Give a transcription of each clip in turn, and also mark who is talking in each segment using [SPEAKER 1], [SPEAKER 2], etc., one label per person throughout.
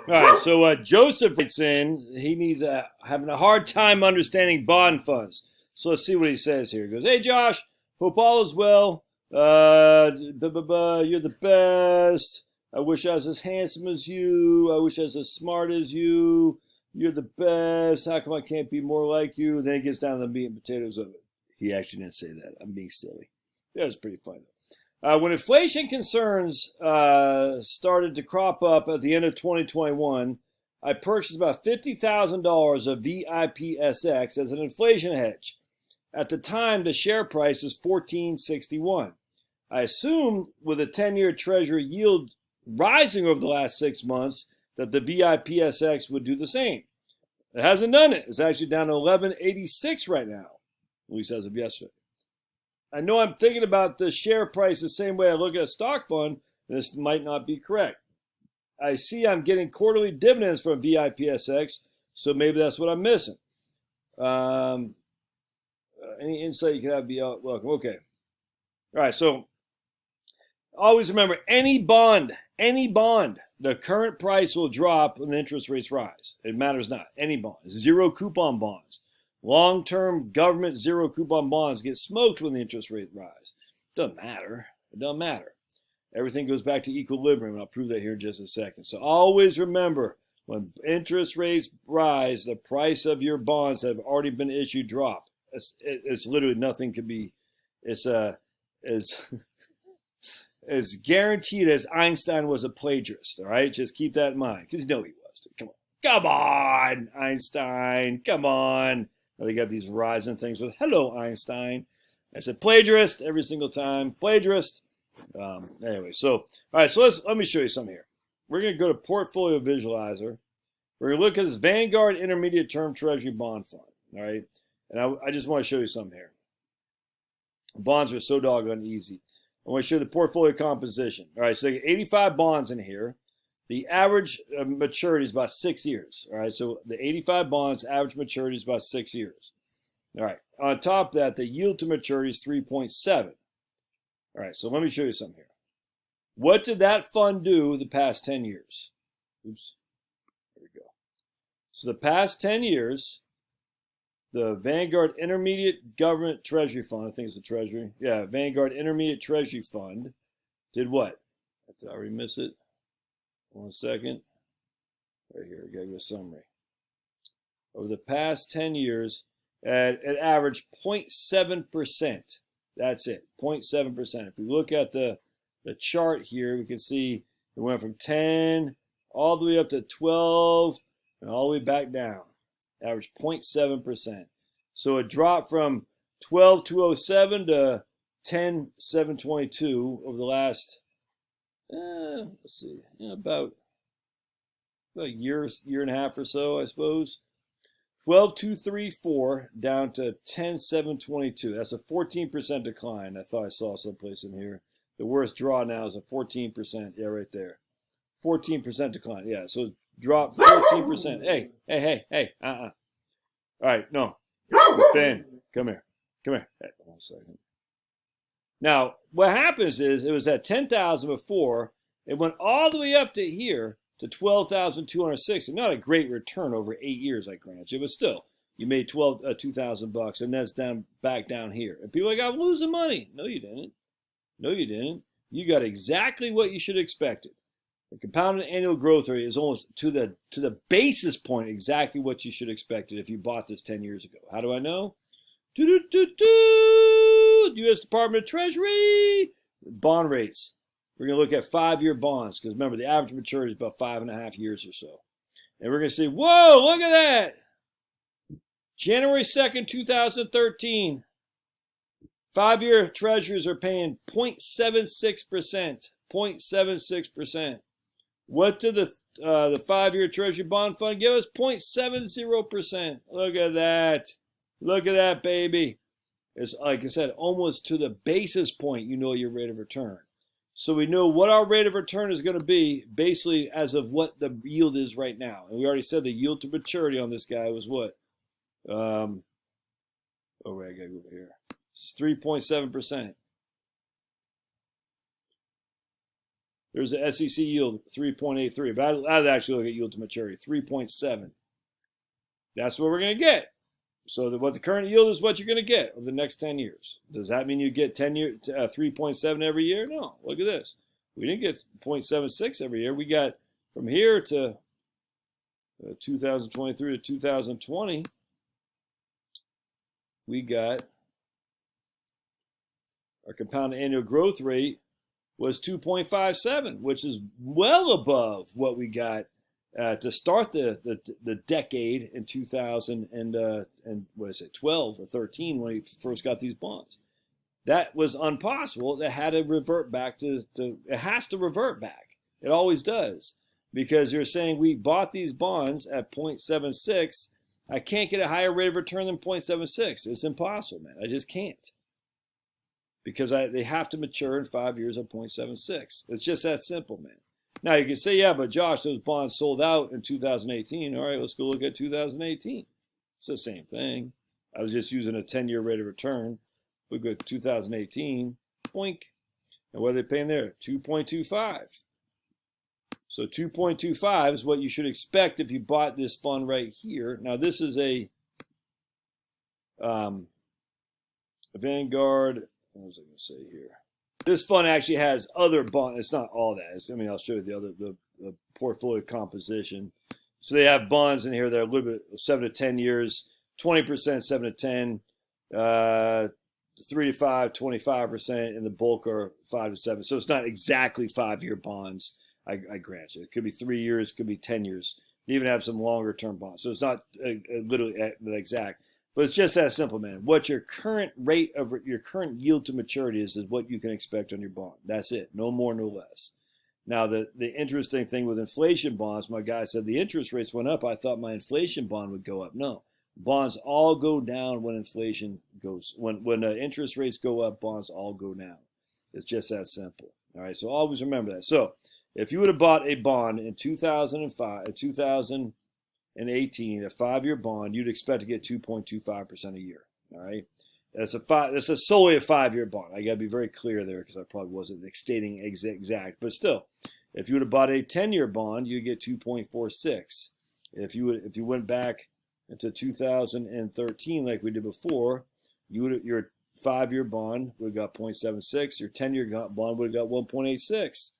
[SPEAKER 1] All right, so Joseph writes in, he needs having a hard time understanding bond funds. So let's see what he says here. He goes, hey, Josh, hope all is well. You're the best. I wish I was as handsome as you. I wish I was as smart as you. You're the best. How come I can't be more like you? Then he gets down to the meat and potatoes of it. He actually didn't say that. I'm being silly. That was pretty funny. When inflation concerns started to crop up at the end of 2021, I purchased about $50,000 of VIPSX as an inflation hedge. At the time, the share price was $14.61. I assumed with a 10-year Treasury yield rising over the last 6 months that the VIPSX would do the same. It hasn't done it. It's actually down to $11.86 right now, at least as of yesterday. I know I'm thinking about the share price the same way I look at a stock fund, and this might not be correct. I see I'm getting quarterly dividends from VIPSX, so maybe that's what I'm missing. Any insight you can have, be welcome. Okay. All right, so always remember, any bond, the current price will drop when the interest rates rise. It matters not. Any bond. Zero coupon bonds. Long-term government zero coupon bonds get smoked when the interest rate rise. Doesn't matter. It doesn't matter. Everything goes back to equilibrium, and I'll prove that here in just a second. So always remember, when interest rates rise, the price of your bonds that have already been issued drop. It's literally nothing could be. It's as guaranteed as Einstein was a plagiarist. All right, just keep that in mind, because you know he was. Come on, Einstein. Come on. They got these rising things with "Hello, Einstein." I said plagiarist every single time. Plagiarist. Anyway, so all right. So let me show you something here. We're gonna go to Portfolio Visualizer. We're gonna look at this Vanguard Intermediate Term Treasury Bond Fund. All right, and I just want to show you something here. Bonds are so doggone easy. I want to show you the portfolio composition. All right, so they get 85 bonds in here. The average maturity is about 6 years. All right, so the 85 bonds, average maturity is about 6 years. All right, on top of that, the yield to maturity is 3.7. All right, so let me show you something here. What did that fund do the past 10 years? Oops, there we go. So the past 10 years, the Vanguard Intermediate Government Treasury Fund, I think it's the Treasury. Yeah, Vanguard Intermediate Treasury Fund did what? Did I already miss it? 1 second. Right here, we got to go summary. Over the past 10 years, it averaged 0.7%. That's it, 0.7%. If we look at the chart here, we can see it went from 10 all the way up to 12 and all the way back down. Average 0.7%. So it dropped from 12,207 to 10,722 over the last, let's see, about a year and a half or so, I suppose. 12,234 down to 10,722. That's a 14% decline. I thought I saw someplace in here. The worst draw now is a 14%. Yeah, right there. 14% decline. Yeah, so drop 14%. Hey. All right, no. Finn, come here. Hey, 1 second. Now, what happens is, it was at 10,000 before. It went all the way up to here to 12,260. Not a great return over 8 years, I grant you, but still, you made $2,000, and that's back down here. And people are like, I'm losing money. No, you didn't. You got exactly what you should have expected. The compounded annual growth rate is almost to the basis point exactly what you should have expected if you bought this 10 years ago. How do I know? U.S. Department of Treasury bond rates. We're going to look at 5-year bonds because remember the average maturity is about 5.5 years or so. And we're going to say, whoa, look at that. January 2nd, 2013. 5-year treasuries are paying 0.76%. 0.76%. What did the 5-year Treasury bond fund give us? 0.70%. Look at that. Look at that, baby. It's, like I said, almost to the basis point, you know your rate of return. So we know what our rate of return is going to be basically as of what the yield is right now. And we already said the yield to maturity on this guy was what? Oh, wait, I got to go over here. It's 3.7%. There's an SEC yield 3.83, but I'd actually look at yield to maturity 3.7. That's what we're going to get. So what the current yield is what you're going to get over the next 10 years. Does that mean you get 3.7 every year? No. Look at this. We didn't get 0.76 every year. We got from here to 2023 to 2020, we got our compound annual growth rate was 2.57, which is well above what we got to start the decade in 2000 and what is it, 12 or 13 when we first got these bonds. That was impossible. It had to revert back to it has to revert back. It always does, because you're saying we bought these bonds at 0.76. I can't get a higher rate of return than 0.76. It's impossible, man. I just can't, because they have to mature in 5 years at 0.76. It's just that simple, man. Now you can say, yeah, but Josh, those bonds sold out in 2018. All right, let's go look at 2018. It's the same thing. I was just using a 10-year rate of return. We go to 2018, boink. And what are they paying there? 2.25. So 2.25 is what you should expect if you bought this fund right here. Now this is a Vanguard. What was I going to say here? This fund actually has other bonds. It's not all that. I mean, I'll show you the portfolio composition. So they have bonds in here that are a little bit 7 to 10 years, 20%, 7 to 10, 3 to 5, 25%, and the bulk are 5 to 7. So it's not exactly 5-year bonds. I grant you. It could be 3 years, could be 10 years. You even have some longer term bonds. So it's not literally exact. But it's just that simple, man. What your current rate of your current yield to maturity is what you can expect on your bond. That's it. No more, no less. Now, the interesting thing with inflation bonds, my guy said the interest rates went up. I thought my inflation bond would go up. No. Bonds all go down when inflation goes. When the interest rates go up, bonds all go down. It's just that simple. All right, so always remember that. So if you would have bought a bond in 2018, a 5-year bond, you'd expect to get 2.25% a year. All right, that's a solely a 5-year bond. I got to be very clear there, because I probably wasn't stating exact, but still, if you would have bought a 10-year bond, you'd get 2.46. If you went back into 2013 like we did before, your 5-year bond would have got 0.76. Your 10-year bond would have got 1.86.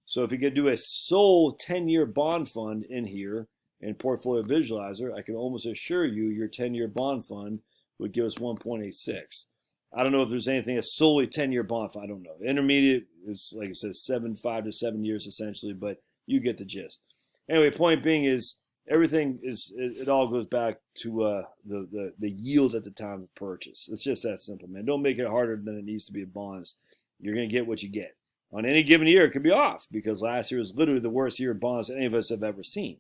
[SPEAKER 1] So if you could do a sole 10-year bond fund in here in Portfolio Visualizer, I can almost assure you your 10-year bond fund would give us 1.86. I don't know if there's anything a solely 10-year bond fund. I don't know. Intermediate is, like I said, 5 to 7 years essentially, but you get the gist. Anyway, point being is everything it all goes back to the yield at the time of purchase. It's just that simple, man. Don't make it harder than it needs to be in bonds. You're going to get what you get. On any given year, it could be off, because last year was literally the worst year of bonds any of us have ever seen.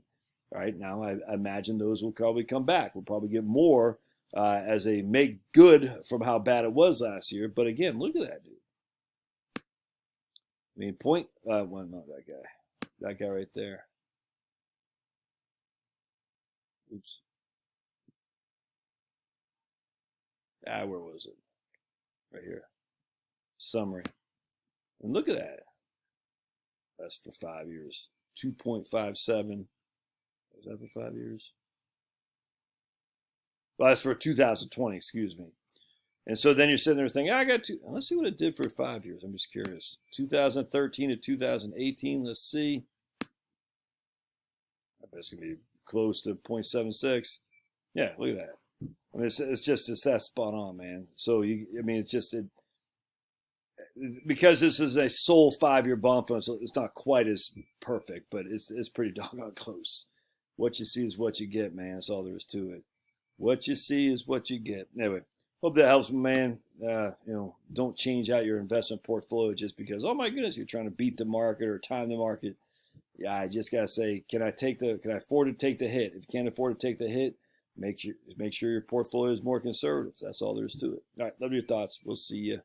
[SPEAKER 1] All right, now I imagine those will probably come back. We'll probably get more as a make good from how bad it was last year. But again, look at that dude. I mean, well, not that guy. That guy right there. Oops. Where was it? Right here. Summary. And look at that. That's for 5 years. 2.57. Was that for 5 years? Well, that's for 2020, excuse me. And so then you're sitting there thinking, I got two. Let's see what it did for 5 years. I'm just curious. 2013 to 2018, let's see. I bet it's going to be close to 0.76. Yeah, look at that. I mean, it's that spot on, man. So, because this is a sole 5-year bond fund, so it's not quite as perfect, but it's pretty doggone close. What you see is what you get, man. That's all there is to it. What you see is what you get. Anyway, hope that helps, man. Don't change out your investment portfolio just because, oh my goodness, you're trying to beat the market or time the market. Yeah, I just gotta say, can I afford to take the hit? If you can't afford to take the hit, make sure your portfolio is more conservative. That's all there is to it. All right, love your thoughts. We'll see you